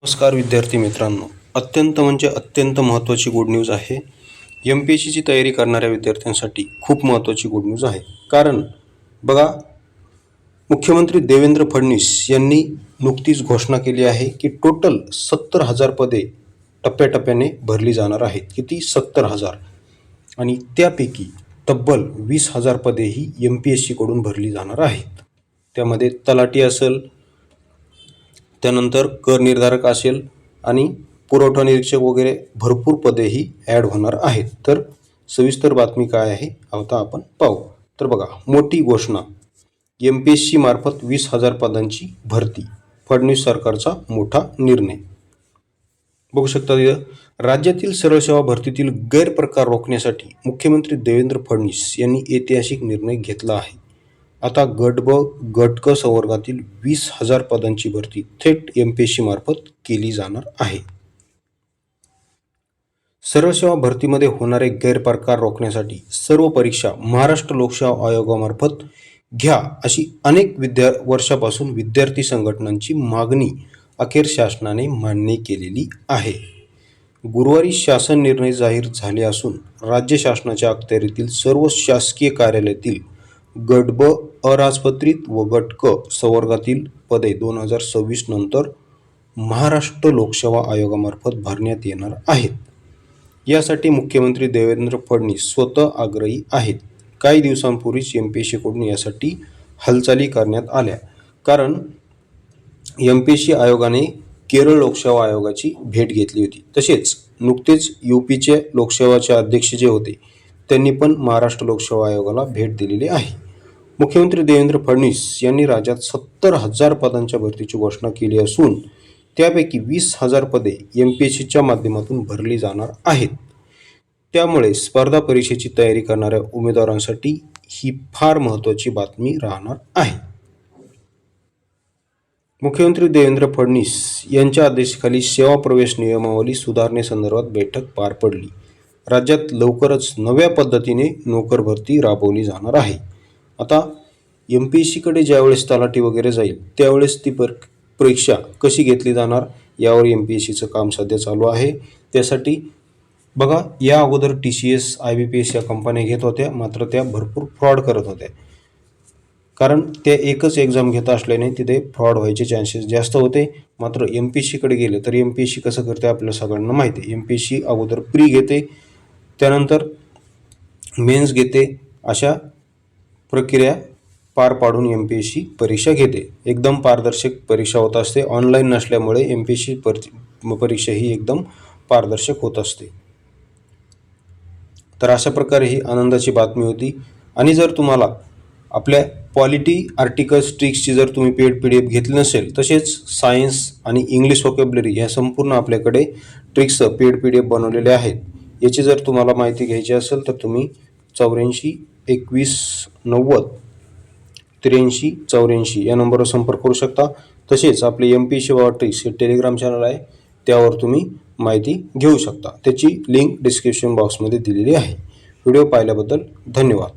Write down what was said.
नमस्कार विद्यार्थी मित्रांनो, अत्यंत महत्त्वाची गुड न्यूज आहे. MPSCची तयारी करणाऱ्या विद्यार्थ्यांसाठी खूप महत्त्वाची गुड न्यूज आहे. कारण बघा, मुख्यमंत्री देवेंद्र फडणवीस यांनी नुकतीच घोषणा केली आहे की टोटल 70,000 पदे टप्प्याटप्प्याने भरली जाणार आहेत. किती? 70,000. आणि त्यापैकी तब्बल 20,000 पदे ही MPSCकडून भरली जाणार आहेत. त्यामध्ये तलाठी असेल, त्यानंतर कर निर्धारक असेल आणि पुरवठा निरीक्षक वगैरे भरपूर पदेही ॲड होणार आहेत. तर सविस्तर बातमी काय आहे आता आपण पाहू. तर बघा, मोठी घोषणा, MPSC मार्फत 20,000 पदांची भरती, फडणवीस सरकारचा मोठा निर्णय. बघू शकता तिथं, राज्यातील सरळ सेवा भरतीतील गैरप्रकार रोखण्यासाठी मुख्यमंत्री देवेंद्र फडणवीस यांनी ऐतिहासिक निर्णय घेतला आहे. आता गट ब गट क संवर्गातील 20,000 पदांची भरती थेट MPSC मार्फत केली जाणार आहे. सरळ सेवा भरतीमध्ये होणारे गैरप्रकार रोखण्यासाठी सर्व परीक्षा महाराष्ट्र लोकसेवा आयोगामार्फत घ्या अशी अनेक वर्षापासून विद्यार्थी संघटनांची मागणी अखेर शासनाने मान्य केलेली आहे. गुरुवारी शासन निर्णय जाहीर झाले असून राज्य शासनाच्या अखत्यारीतील सर्व शासकीय कार्यालयातील गट ब अराजपत्रित व गट क संवर्गातील पदे 2026 नंतर महाराष्ट्र लोकसेवा आयोगामार्फत भरण्यात येणार आहेत. यासाठी मुख्यमंत्री देवेंद्र फडणवीस स्वतः आग्रही आहेत. काही दिवसांपूर्वीच MPSCकडून यासाठी हालचाली करण्यात आल्या. कारण MPSC आयोगाने केरळ लोकसेवा आयोगाची भेट घेतली होती. तसेच नुकतेच UPचे लोकसेवाचे अध्यक्ष जे होते त्यांनी पण महाराष्ट्र लोकसेवा आयोगाला भेट दिलेली आहे. मुख्यमंत्री देवेंद्र फडणवीस यांनी राज्यात 70,000 पदांच्या भरतीची घोषणा केली असून त्यापैकी 20,000 पदे MPSCच्या माध्यमातून भरली जाणार आहेत. त्यामुळे स्पर्धा परीक्षेची तयारी करणाऱ्या उमेदवारांसाठी ही फार महत्त्वाची बातमी राहणार आहे. मुख्यमंत्री देवेंद्र फडणवीस यांच्या आदेशाखाली सेवा प्रवेश नियमावली सुधारणेसंदर्भात बैठक पार पडली. राज्यात लवकरच नव्या पद्धतीने नोकर भरती राबवली जाणार आहे. आता MPSCकडे ज्यावेळेस तलाठी वगैरे जाईल त्यावेळेस ती परीक्षा कशी घेतली जाणार यावर MPSCचं काम सध्या चालू आहे. त्यासाठी बघा, या अगोदर TCS, IBPS या कंपन्या घेत होत्या, मात्र त्या भरपूर फ्रॉड करत होत्या. कारण त्या एकच एक्झाम घेत असल्याने तिथे फ्रॉड व्हायचे चान्सेस जास्त होते. मात्र MPSCकडे गेले तर MPSC कसं करते आपल्या सगळ्यांना माहिती आहे. MPSC अगोदर प्री घेते, त्यानंतर मेन्स घेते. अशा प्रक्रिया पार पाडून MPSC परीक्षा घेते. एकदम पारदर्शक परीक्षा होत असते. ऑनलाईन नसल्यामुळे MPSC परीक्षा ही एकदम पारदर्शक होत असते. तर अशा प्रकारे ही आनंदाची बातमी होती. आणि जर तुम्हाला आपल्या पॉलिटी आर्टिकल्स ट्रिक्सची जर तुम्ही पेड PDF घेतली नसेल, तसेच सायन्स आणि इंग्लिश व्होकॅब्युलरी ह्या संपूर्ण आपल्याकडे ट्रिक्स पेड PDF बनवलेले आहेत. याची जर तुम्हाला माहिती घ्यायची असेल तर तुम्ही 84 21 90 83 84 या नंबरवर संपर्क करू शकता. तसेच आपले MPSC बाबा ट्रिक्स हे टेलिग्राम चॅनल आहे, त्यावर तुम्ही माहिती घेऊ शकता. त्याची लिंक डिस्क्रिप्शन बॉक्समध्ये दिलेली आहे. व्हिडिओ पाहिल्याबद्दल धन्यवाद.